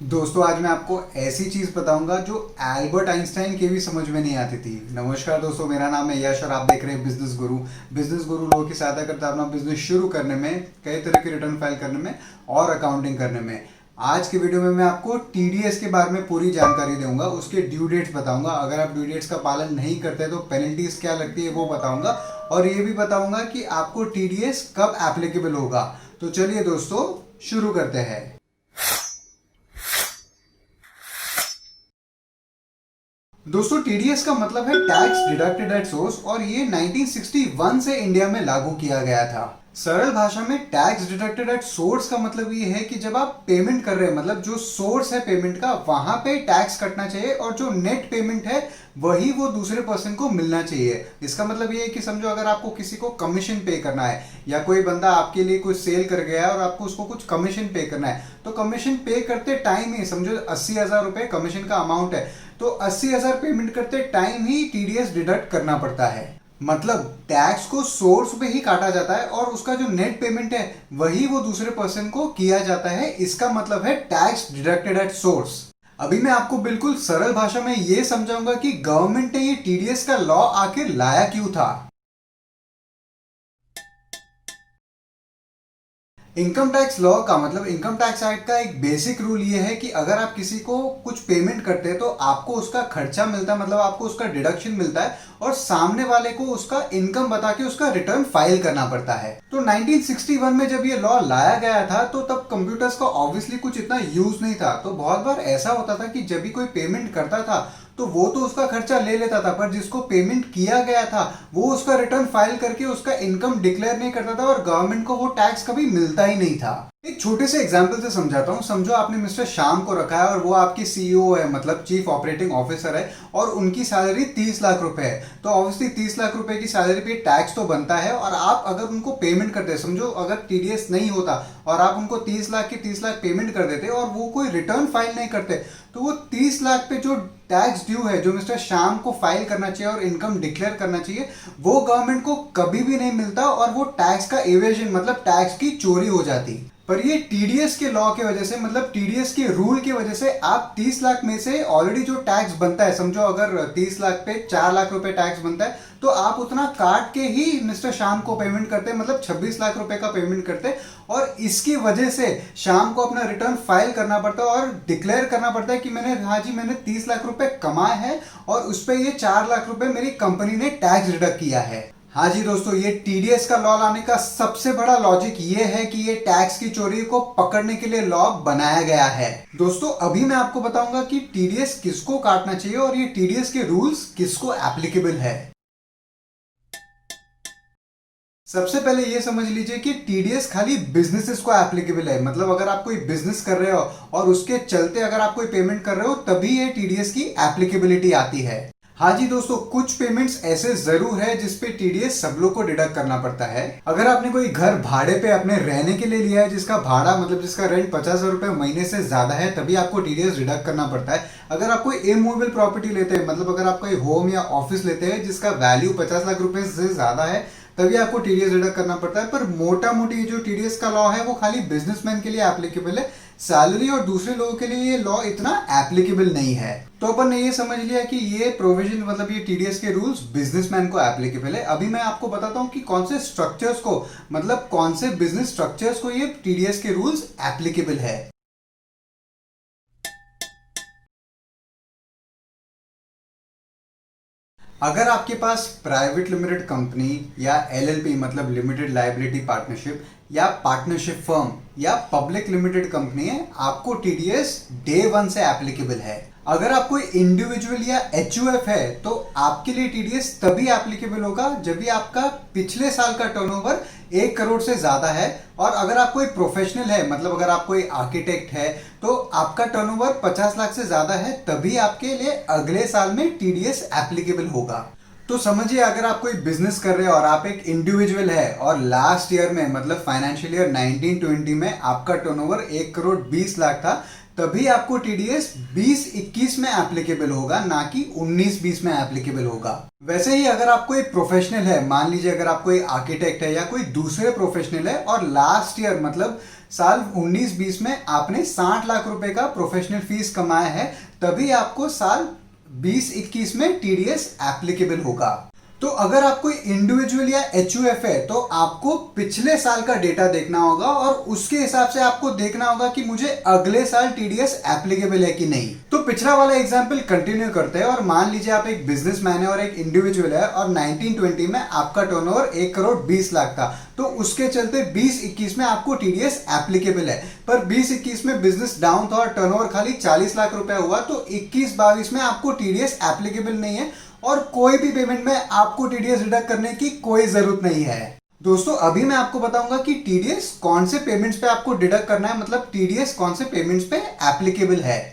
दोस्तों आज मैं आपको ऐसी चीज बताऊंगा जो एल्बर्ट आइंस्टाइन के भी समझ में नहीं आती थी। नमस्कार दोस्तों, मेरा नाम है यश और आप देख रहे हैं बिजनेस गुरु। बिजनेस गुरु लोगों की सहायता करता है अपना बिजनेस शुरू करने में, कई तरह की रिटर्न फाइल करने में और अकाउंटिंग करने में। आज की वीडियो में मैं आपको टीडीएस के बारे में पूरी जानकारी दूंगा, उसके ड्यू डेट्स बताऊंगा। अगर आप ड्यू डेट्स का पालन नहीं करते तो पेनल्टीज क्या लगती है वो बताऊंगा, और ये भी बताऊंगा कि आपको टीडीएस कब एप्लीकेबल होगा। तो चलिए दोस्तों शुरू करते हैं। दोस्तों टीडीएस का मतलब है टैक्स डिडक्टेड एट सोर्स, और ये 1961 से इंडिया में लागू किया गया था। सरल भाषा में टैक्स डिडक्टेड एट सोर्स का मतलब ये है कि जब आप पेमेंट कर रहे हैं, मतलब जो सोर्स है पेमेंट का, वहां पे टैक्स कटना चाहिए और जो नेट पेमेंट है वही वो दूसरे पर्सन को मिलना चाहिए। इसका मतलब ये है कि समझो अगर आपको किसी को कमीशन पे करना है या कोई बंदा आपके लिए कुछ सेल कर गया है और आपको उसको कुछ कमीशन पे करना है, तो कमीशन पे करते टाइम ही समझो 80,000 रुपए कमीशन का अमाउंट है, तो 80,000 पेमेंट करते टाइम ही टीडीएस डिडक्ट करना पड़ता है। मतलब टैक्स को सोर्स पे ही काटा जाता है और उसका जो नेट पेमेंट है वही वो दूसरे पर्सन को किया जाता है। इसका मतलब है टैक्स डिडक्टेड एट सोर्स। अभी मैं आपको बिल्कुल सरल भाषा में ये समझाऊंगा कि गवर्नमेंट ने ये टीडीएस का लॉ आखिर लाया क्यों था। इनकम टैक्स लॉ का मतलब इनकम टैक्स एक्ट का एक बेसिक रूल ये है कि अगर आप किसी को कुछ पेमेंट करते हैं तो आपको उसका खर्चा मिलता है, मतलब आपको उसका डिडक्शन मिलता है, और सामने वाले को उसका इनकम बता के उसका रिटर्न फाइल करना पड़ता है। तो 1961 में जब ये लॉ लाया गया था तो तब कंप्यूटर्स का ऑब्वियसली कुछ इतना यूज नहीं था, तो बहुत बार ऐसा होता था कि जब भी कोई पेमेंट करता था तो वो तो उसका खर्चा ले लेता था, पर जिसको पेमेंट किया गया था वो उसका रिटर्न फाइल करके उसका इनकम डिक्लेयर नहीं करता था और गवर्नमेंट को वो टैक्स कभी मिलता ही नहीं था। एक छोटे से एग्जांपल से समझाता हूँ। समझो आपने मिस्टर श्याम को रखा है और वो आपकी सीईओ है, मतलब चीफ ऑपरेटिंग ऑफिसर है, और उनकी सैलरी 30 लाख रुपए है। तो ऑब्वियसली 30 लाख रुपए की सैलरी पे टैक्स तो बनता है, और आप अगर उनको पेमेंट करते हैं, समझो अगर टीडीएस नहीं होता और आप उनको 30 लाख की 30 लाख पेमेंट कर देते और वो कोई रिटर्न फाइल नहीं करते, तो वो 30 लाख पे जो टैक्स ड्यू है, जो मिस्टर श्याम को फाइल करना चाहिए और इनकम डिक्लेयर करना चाहिए, वो गवर्नमेंट को कभी भी नहीं मिलता और वो टैक्स का एवेजन मतलब टैक्स की चोरी हो जाती। पर ये टीडीएस के लॉ के वजह से, मतलब टीडीएस के रूल की वजह से, आप 30 लाख में से ऑलरेडी जो टैक्स बनता है, समझो अगर 30 लाख पे 4 लाख रुपए टैक्स बनता है, तो आप उतना काट के ही मिस्टर श्याम को पेमेंट करते हैं, मतलब 26 लाख रुपए का पेमेंट करते हैं, और इसकी वजह से श्याम को अपना रिटर्न फाइल करना पड़ता है और डिक्लेयर करना पड़ता है कि मैंने 30 लाख रुपए कमाए हैं और उस पर ये 4 लाख रुपए मेरी कंपनी ने टैक्स डिडक्ट किया है। हाँ जी दोस्तों, ये टीडीएस का लॉ लाने का सबसे बड़ा लॉजिक ये है कि ये टैक्स की चोरी को पकड़ने के लिए लॉ बनाया गया है। दोस्तों अभी मैं आपको बताऊंगा कि टीडीएस किसको काटना चाहिए और ये टीडीएस के रूल्स किसको एप्लीकेबल है। सबसे पहले ये समझ लीजिए कि टीडीएस खाली बिजनेसेस को एप्लीकेबल है, मतलब अगर आप कोई बिजनेस कर रहे हो और उसके चलते अगर आप कोई पेमेंट कर रहे हो तभी ये टीडीएस की एप्लीकेबिलिटी आती है। हाँ जी दोस्तों, कुछ पेमेंट्स ऐसे जरूर है जिसपे टीडीएस सब लोग को डिडक्ट करना पड़ता है। अगर आपने कोई घर भाड़े पे अपने रहने के लिए लिया है जिसका भाड़ा मतलब जिसका रेंट 50,000 रुपए महीने से ज्यादा है, तभी आपको टीडीएस डिडक्ट करना पड़ता है। अगर आप कोई इमूवेबल प्रॉपर्टी लेते हैं, मतलब अगर आप कोई होम या ऑफिस लेते हैं जिसका वैल्यू 50 लाख रुपए से ज्यादा है, तभी आपको टीडीएस डिडक्ट करना पड़ता है। पर मोटा मोटी जो टीडीएस का लॉ है वो खाली बिजनेसमैन के लिए एप्लीकेबल है, सैलरी और दूसरे लोगों के लिए ये लॉ इतना एप्लीकेबल नहीं है। तो अपन ने ये समझ लिया कि ये प्रोविजन मतलब ये टीडीएस के रूल्स बिजनेसमैन को एप्लीकेबल है। अभी मैं आपको बताता हूँ कि कौन से स्ट्रक्चर्स को, मतलब कौन से बिजनेस स्ट्रक्चर्स को ये टीडीएस के रूल्स एप्लीकेबल है। अगर आपके पास प्राइवेट लिमिटेड कंपनी या एलएलपी मतलब लिमिटेड लायबिलिटी पार्टनरशिप या पार्टनरशिप फर्म या पब्लिक लिमिटेड कंपनी है, आपको टीडीएस डे 1 से एप्लीकेबल है। अगर आप कोई इंडिविजुअल या एचयूएफ है तो आपके लिए टीडीएस तभी एप्लीकेबल होगा जब भी आपका पिछले साल का टर्नओवर 1 करोड़ से ज्यादा है, और अगर आप कोई प्रोफेशनल है, मतलब अगर आप कोई आर्किटेक्ट है तो आपका टर्नओवर 50 लाख से ज्यादा है, तभी आपके लिए अगले साल में टीडीएस एप्लीकेबल होगा। तो समझिए अगर आप कोई बिजनेस कर रहे हो और आप एक इंडिविजुअल है और लास्ट ईयर में मतलब फाइनेंशियल ईयर 1920 में आपका टर्नओवर 1 करोड़ 20 लाख था, तभी आपको टीडीएस 20-21 में एप्लीकेबल होगा, ना कि 19-20 में एप्लीकेबल होगा। वैसे ही अगर आपको एक प्रोफेशनल है, मान लीजिए अगर आपको एक आर्किटेक्ट है या कोई दूसरे प्रोफेशनल है और लास्ट ईयर मतलब साल 19-20 में आपने 60 लाख रुपए का प्रोफेशनल फीस कमाया है, तभी आपको साल 20-21 में टीडीएस एप्लीकेबल होगा। तो अगर आप कोई इंडिविजुअल या एचयूएफ है तो आपको पिछले साल का डेटा देखना होगा और उसके हिसाब से आपको देखना होगा कि मुझे अगले साल टीडीएस एप्लीकेबल है कि नहीं। तो पिछला वाला एग्जांपल कंटिन्यू करते हैं और मान लीजिए आप एक बिजनेसमैन है और एक इंडिविजुअल है और 1920 में आपका टर्नओवर 1 करोड़ 20 लाख था, तो उसके चलते 20-21 में आपको टीडीएस एप्लीकेबल है। पर 20-21 में बिजनेस डाउन था और टर्नओवर खाली 40 लाख रुपए हुआ, तो 21-22 में आपको टीडीएस एप्लीकेबल नहीं है और कोई भी पेमेंट में आपको टीडीएस डिडक्ट करने की कोई जरूरत नहीं है। दोस्तों अभी मैं आपको बताऊंगा कि टीडीएस कौन से पेमेंट्स पे आपको डिडक्ट करना है, मतलब टीडीएस कौन से पेमेंट्स पे एप्लीकेबल है।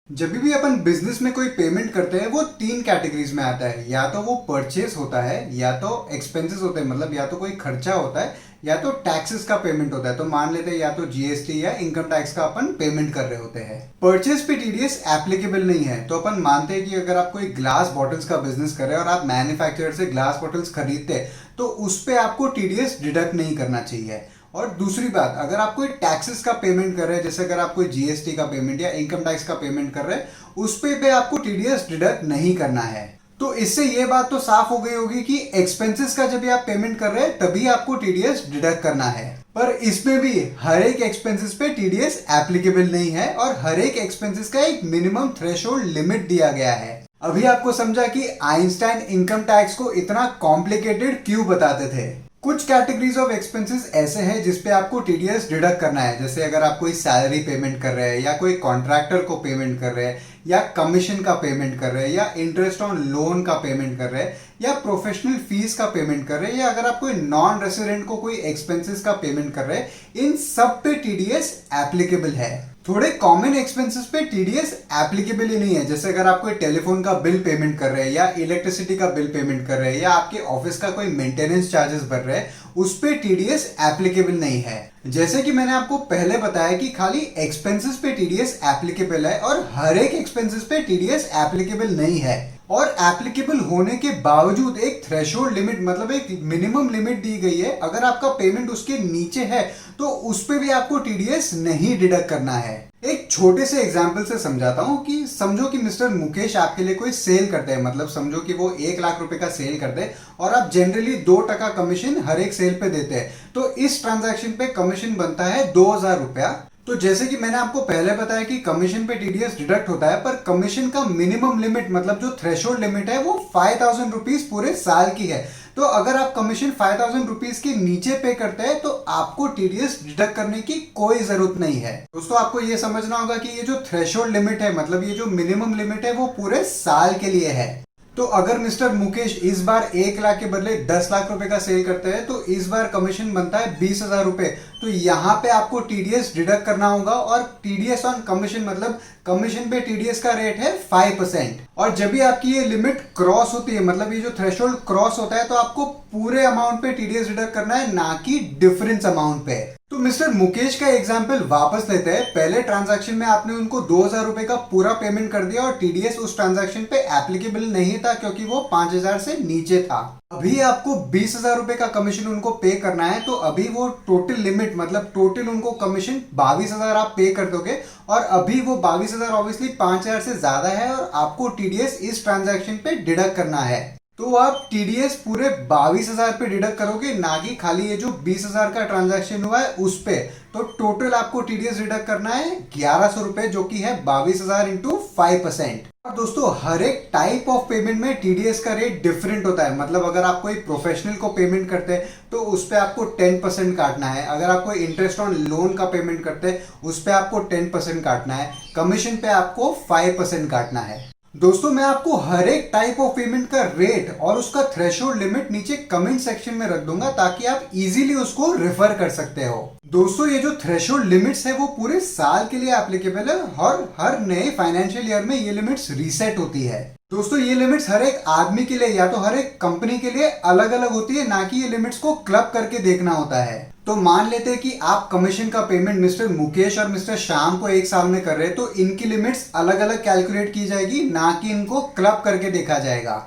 जब भी अपन बिजनेस में कोई पेमेंट करते हैं वो 3 कैटेगरीज में आता है, या तो वो परचेस होता है, या तो एक्सपेंसेस होते हैं, मतलब या तो कोई खर्चा होता है, या तो टैक्सेस का पेमेंट होता है। तो मान लेते हैं या तो जीएसटी या इनकम टैक्स का अपन पेमेंट कर रहे होते हैं। परचेस पे टीडीएस एप्लीकेबल नहीं है, तो अपन मानते हैं कि अगर आप कोई ग्लास बॉटल्स का बिजनेस कर रहे हैं और आप मैन्युफैक्चरर से ग्लास बॉटल्स खरीदते हैं तो उस पे आपको टीडीएस डिडक्ट नहीं करना चाहिए। और दूसरी बात, अगर आप कोई टैक्सेस का पेमेंट कर रहे हैं, जैसे अगर आप कोई जीएसटी का पेमेंट या इनकम टैक्स का पेमेंट कर रहे हैं, उस पे आपको टीडीएस डिडक्ट नहीं करना है। तो इससे ये बात तो साफ हो गई होगी कि एक्सपेंसेस का जब आप पेमेंट कर रहे हैं तभी आपको टीडीएस डिडक्ट करना है। पर इसमें भी हर एक एक्सपेंसेस पे टीडीएस एप्लीकेबल नहीं है और हर एक एक्सपेंसेस का एक मिनिमम थ्रेशोल्ड लिमिट दिया गया है। अभी आपको समझा कि आइंस्टाइन इनकम टैक्स को इतना कॉम्प्लिकेटेड क्यों बताते थे। कुछ कैटेगरीज ऑफ एक्सपेंसेस ऐसे हैं जिसपे आपको टीडीएस डिडक्ट करना है, जैसे अगर आप कोई सैलरी पेमेंट कर रहे हैं या कोई कॉन्ट्रैक्टर को पेमेंट कर रहे हैं या कमीशन का पेमेंट कर रहे हैं या इंटरेस्ट ऑन लोन का पेमेंट कर रहे हैं या प्रोफेशनल फीस का पेमेंट कर रहे हैं या अगर आप कोई नॉन रेसिडेंट को कोई एक्सपेंसेस का पेमेंट कर रहे हैं, इन सब पे टीडीएस एप्लीकेबल है। थोड़े कॉमन एक्सपेंसेस पे टीडीएस एप्लीकेबल ही नहीं है, जैसे अगर आप कोई टेलीफोन का बिल पेमेंट कर रहे हैं या इलेक्ट्रिसिटी का बिल पेमेंट कर रहे हैं या आपके ऑफिस का कोई मेंटेनेंस चार्जेस भर रहे हैं, उस पे टीडीएस एप्लीकेबल नहीं है। जैसे कि मैंने आपको पहले बताया कि खाली एक्सपेंसेस पे टीडीएस एप्लीकेबल है और हर एक एक्सपेंसेस पे टीडीएस एप्लीकेबल नहीं है। और एप्लीकेबल होने के बावजूद एक थ्रेशोल्ड लिमिट, मतलब एक मिनिमम लिमिट दी गई है, अगर आपका पेमेंट उसके नीचे है तो उस पे भी आपको टीडीएस नहीं डिडक्ट करना है। एक छोटे से एग्जांपल से समझाता हूं कि समझो कि मिस्टर मुकेश आपके लिए कोई सेल करते हैं, मतलब समझो कि वो 1 लाख रुपए का सेल करते हैं और आप जनरली 2% कमीशन हर एक सेल पे देते हैं, तो इस ट्रांजैक्शन पे कमीशन बनता है 2000 रुपया। तो जैसे कि मैंने आपको पहले बताया कि कमीशन पे टीडीएस डिडक्ट होता है, पर कमीशन का मिनिमम लिमिट मतलब जो थ्रेशोल्ड लिमिट है वो 5000 रुपीज पूरे साल की है। तो अगर आप कमीशन 5000 रुपीज के नीचे पे करते हैं तो आपको टीडीएस डिडक्ट करने की कोई जरूरत नहीं है। दोस्तों आपको ये समझना होगा कि ये जो थ्रेशोल्ड लिमिट है, मतलब ये जो मिनिमम लिमिट है, वो पूरे साल के लिए है। तो अगर मिस्टर मुकेश इस बार 1 लाख के बदले 10 लाख रुपए का सेल करते हैं तो इस बार कमीशन बनता है 20,000 रुपए। तो यहाँ पे आपको टीडीएस डिडक्ट करना होगा और टीडीएस ऑन कमीशन मतलब कमीशन पे टीडीएस का रेट है 5%। और जब भी आपकी ये लिमिट क्रॉस होती है, मतलब ये जो थ्रेशोल्ड क्रॉस होता है, तो आपको पूरे अमाउंट पे टीडीएस डिडक्ट करना है, ना कि डिफरेंस अमाउंट पे। तो मिस्टर मुकेश का एग्जांपल वापस लेते हैं। पहले ट्रांजैक्शन में आपने उनको 2000 रुपए का पूरा पेमेंट कर दिया और टीडीएस उस ट्रांजैक्शन पे एप्लीकेबल नहीं था क्योंकि वो 5000 से नीचे था। अभी आपको 20,000 रुपए का कमीशन उनको पे करना है, तो अभी वो टोटल लिमिट मतलब टोटल उनको कमीशन 22,000 आप पे कर दोगे और अभी वो 22,000 ऑब्वियसली 5,000 से ज्यादा है और आपको टीडीएस इस ट्रांजैक्शन पे डिडक्ट करना है। तो आप टीडीएस पूरे 22,000 पे डिडक्ट करोगे, ना कि खाली ये जो 20,000 का ट्रांजैक्शन हुआ है उस पे। तो टोटल आपको टीडीएस डिडक्ट करना है 1100 रुपए, जो कि है 22,000 इंटू 5%। और दोस्तों हर एक टाइप ऑफ पेमेंट में टीडीएस का रेट डिफरेंट होता है। मतलब अगर आप कोई प्रोफेशनल को पेमेंट करते हैं तो उस पे आपको 10% काटना है। अगर आप कोई इंटरेस्ट ऑन लोन का पेमेंट करते हैं उस पे आपको 10% काटना है। कमीशन पे आपको 5% काटना है। दोस्तों मैं आपको हर एक टाइप ऑफ पेमेंट का रेट और उसका थ्रेशोल्ड लिमिट नीचे कमेंट सेक्शन में रख दूंगा ताकि आप इजीली उसको रेफर कर सकते हो। दोस्तों ये जो थ्रेशोल्ड लिमिट्स है वो पूरे साल के लिए एप्लीकेबल है और हर नए फाइनेंशियल ईयर में ये लिमिट्स रीसेट होती है। दोस्तों ये लिमिट्स हर एक आदमी के लिए या तो हर एक कंपनी के लिए अलग अलग होती है, ना कि ये लिमिट्स को क्लब करके देखना होता है। तो मान लेते हैं कि आप कमीशन का पेमेंट मिस्टर मुकेश और मिस्टर श्याम को एक साल में कर रहे हैं, तो इनकी लिमिट्स अलग अलग कैलकुलेट की जाएगी, ना कि इनको क्लब करके देखा जाएगा।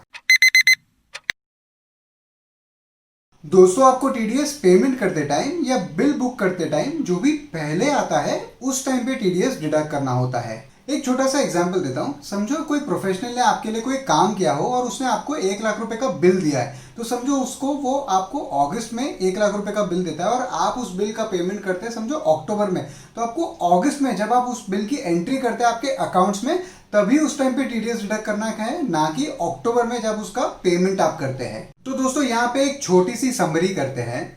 दोस्तों आपको टीडीएस पेमेंट करते टाइम या बिल बुक करते टाइम जो भी पहले आता है उस टाइम पे टीडीएस डिडक्ट करना होता है। एक छोटा सा एग्जांपल देता हूँ। समझो कोई प्रोफेशनल ने आपके लिए कोई काम किया हो और उसने आपको 1 लाख रुपए का बिल दिया है, तो समझो उसको वो आपको अगस्त में 1 लाख रुपए का बिल देता है और आप उस बिल का पेमेंट करते हैं समझो अक्टूबर में, तो आपको अगस्त में जब आप उस बिल की एंट्री करते हैं आपके अकाउंट्स में, तभी उस टाइम पे टीडीएस डिडक्ट करना है, ना कि अक्टूबर में जब उसका पेमेंट आप करते हैं। तो दोस्तों यहाँ पे एक छोटी सी समरी करते हैं।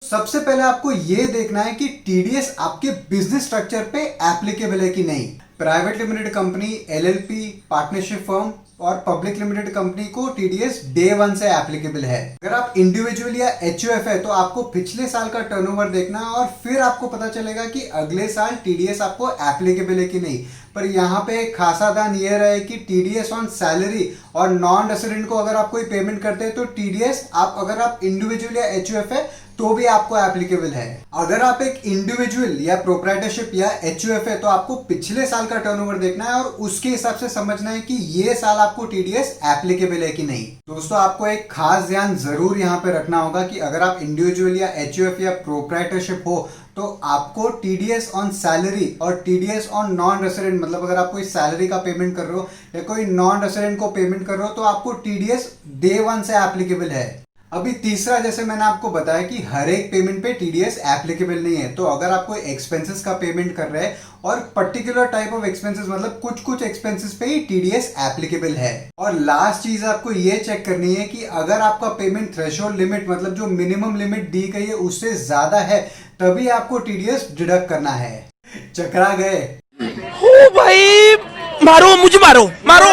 सबसे पहले आपको यह देखना है कि टीडीएस आपके बिजनेस स्ट्रक्चर पे एप्लीकेबल है कि नहीं। Private limited company, LLP, partnership firm और पब्लिक लिमिटेड कंपनी को टीडीएस डे 1 से एप्लीकेबल है। अगर आप इंडिविजुअल या एचयूएफ है तो आपको पिछले साल का टर्नओवर देखना है और फिर आपको पता चलेगा कि अगले साल टीडीएस आपको एप्लीकेबल है कि नहीं। पर यहाँ पे एक खासा ध्यान ये रहे कि टीडीएस ऑन सैलरी और नॉन रेसिडेंट को अगर आप कोई पेमेंट करते हैं तो टीडीएस अगर आप इंडिविजुअल या एचयूएफ है तो भी आपको एप्लीकेबल है। अगर आप एक इंडिविजुअल या प्रोप्राइटरशिप या एचयूएफ है तो आपको पिछले साल का टर्नओवर देखना है और उसके हिसाब से समझना है कि ये साल आपको टीडीएस एप्लीकेबल है कि नहीं। दोस्तों आपको एक खास ध्यान जरूर यहाँ पे रखना होगा कि अगर आप इंडिविजुअल या एचयूएफ या प्रोप्राइटरशिप हो तो आपको टीडीएस ऑन सैलरी और टीडीएस ऑन नॉन रेसिडेंट, मतलब अगर आप कोई सैलरी का पेमेंट कर रहे हो या कोई नॉन रेसिडेंट को पेमेंट कर रहे हो तो आपको टीडीएस डे 1 से एप्लीकेबल है। अभी तीसरा, जैसे मैंने आपको बताया कि हर एक पेमेंट पे टीडीएस एप्लीकेबल नहीं है, तो अगर आप कोई एक्सपेंसेस का पेमेंट कर रहे हैं और पर्टिकुलर टाइप ऑफ एक्सपेंसेस मतलब कुछ एक्सपेंसेस पे ही टीडीएस एप्लीकेबल है। और लास्ट चीज आपको ये चेक करनी है कि अगर आपका पेमेंट थ्रेशोल्ड लिमिट मतलब जो मिनिमम लिमिट दी गई है उससे ज्यादा है, तभी आपको टीडीएस डिडक्ट करना है। चकरा गए? ओ भाई मारो मुझे, मारो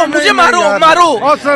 मुझे, मारो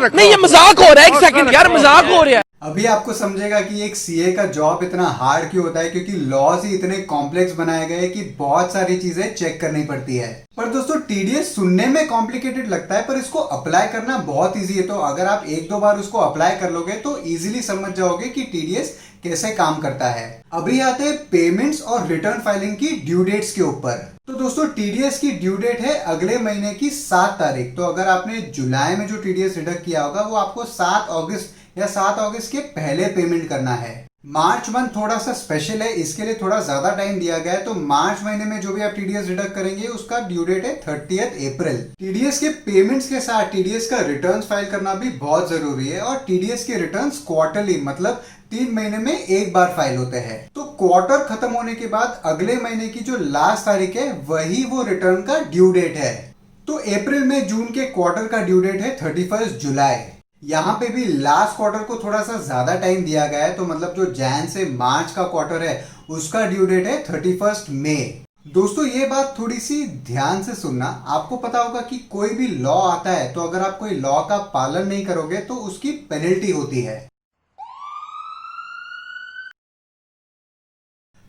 नहीं, ये मजाक हो रहा है। एक सेकंड यार, मजाक हो रहा है। अभी आपको समझेगा कि एक सीए का जॉब इतना हार्ड क्यों होता है, क्योंकि लॉज ही इतने कॉम्प्लेक्स बनाए गए कि बहुत सारी चीजें चेक करनी पड़ती है। पर दोस्तों टीडीएस सुनने में कॉम्प्लिकेटेड लगता है पर इसको अप्लाई करना बहुत इजी है। तो अगर आप 1-2 बार उसको अप्लाई कर लोगे तो इजीली समझ जाओगे कि टीडीएस कैसे काम करता है। अभी आते हैं पेमेंट्स और रिटर्न फाइलिंग की ड्यू डेट्स के ऊपर। तो दोस्तों टीडीएस की ड्यू डेट है अगले महीने की 7 तारीख। तो अगर आपने जुलाई में जो टीडीएस डिडक्ट किया होगा वो आपको 7 अगस्त या 7 अगस्त के पहले पेमेंट करना है। मार्च मंथ थोड़ा सा स्पेशल है, इसके लिए थोड़ा ज्यादा टाइम दिया गया है। तो मार्च महीने में जो भी आप टीडीएस डिडक्ट करेंगे उसका ड्यू डेट है 30 अप्रैल। टीडीएस के पेमेंट्स के साथ टीडीएस का रिटर्न फाइल करना भी बहुत जरूरी है और टीडीएस के रिटर्न क्वार्टरली मतलब 3 महीने में एक बार फाइल होते हैं। तो क्वार्टर खत्म होने के बाद अगले महीने की जो लास्ट तारीख है वही वो रिटर्न का ड्यू डेट है। तो अप्रैल में जून के क्वार्टर का ड्यू डेट है 31 जुलाई। यहाँ पे भी लास्ट क्वार्टर को थोड़ा सा ज्यादा टाइम दिया गया है, तो मतलब जो जैन से मार्च का क्वार्टर है उसका ड्यू डेट है 31 मई। दोस्तों ये बात थोड़ी सी ध्यान से सुनना। आपको पता होगा कि कोई भी लॉ आता है तो अगर आप कोई लॉ का पालन नहीं करोगे तो उसकी पेनल्टी होती है।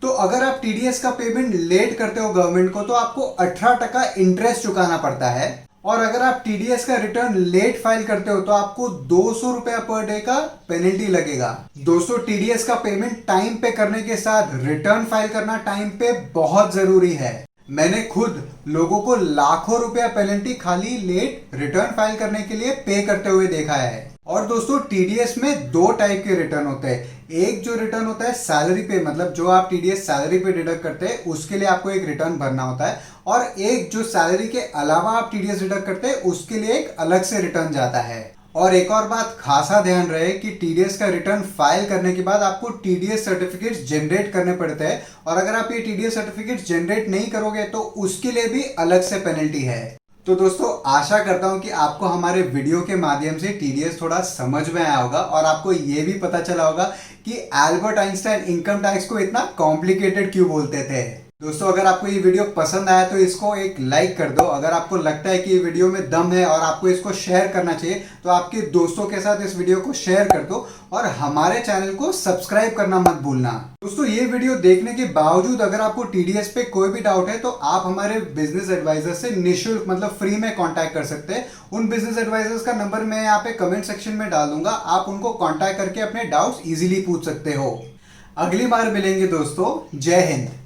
तो अगर आप टीडीएस का पेमेंट लेट करते हो गवर्नमेंट को तो आपको 18% इंटरेस्ट चुकाना पड़ता है। और अगर आप टीडीएस का रिटर्न लेट फाइल करते हो तो आपको 200 रुपया पर डे का पेनल्टी लगेगा। दोस्तों टीडीएस का पेमेंट टाइम पे करने के साथ रिटर्न फाइल करना टाइम पे बहुत जरूरी है। मैंने खुद लोगों को लाखों रुपया पेनल्टी खाली लेट रिटर्न फाइल करने के लिए पे करते हुए देखा है। और दोस्तों टीडीएस में 2 टाइप के रिटर्न होते हैं। एक जो रिटर्न होता है सैलरी पे, मतलब जो आप टीडीएस सैलरी पे डिडक्ट करते हैं उसके लिए आपको एक रिटर्न भरना होता है, और एक जो सैलरी के अलावा आप टीडीएस डिडक्ट करते हैं उसके लिए एक अलग से रिटर्न जाता है। और एक और बात खासा ध्यान रहे कि टीडीएस का रिटर्न फाइल करने के बाद आपको टीडीएस सर्टिफिकेट्स जनरेट करने पड़ते हैं, और अगर आप ये टीडीएस सर्टिफिकेट्स जनरेट नहीं करोगे तो उसके लिए भी अलग से पेनल्टी है। तो दोस्तों आशा करता हूं कि आपको हमारे वीडियो के माध्यम से टीडीएस थोड़ा समझ में आया होगा और आपको ये भी पता चला होगा कि एल्बर्ट आइंस्टाइन इनकम टैक्स को इतना कॉम्प्लिकेटेड क्यों बोलते थे। दोस्तों अगर आपको ये वीडियो पसंद आया तो इसको एक लाइक कर दो। अगर आपको लगता है कि ये वीडियो में दम है और आपको इसको शेयर करना चाहिए तो आपके दोस्तों के साथ इस वीडियो को शेयर कर दो और हमारे चैनल को सब्सक्राइब करना मत भूलना। दोस्तों ये वीडियो देखने के बावजूद अगर आपको टीडीएस पे कोई भी डाउट है तो आप हमारे बिजनेस एडवाइजर से निःशुल्क मतलब फ्री में कांटेक्ट कर सकते हैं। उन बिजनेस एडवाइजर्स का नंबर मैं यहाँ पे कमेंट सेक्शन में डाल दूंगा, आप उनको कांटेक्ट करके अपने डाउट्स इजीली पूछ सकते हो। अगली बार मिलेंगे दोस्तों, जय हिंद।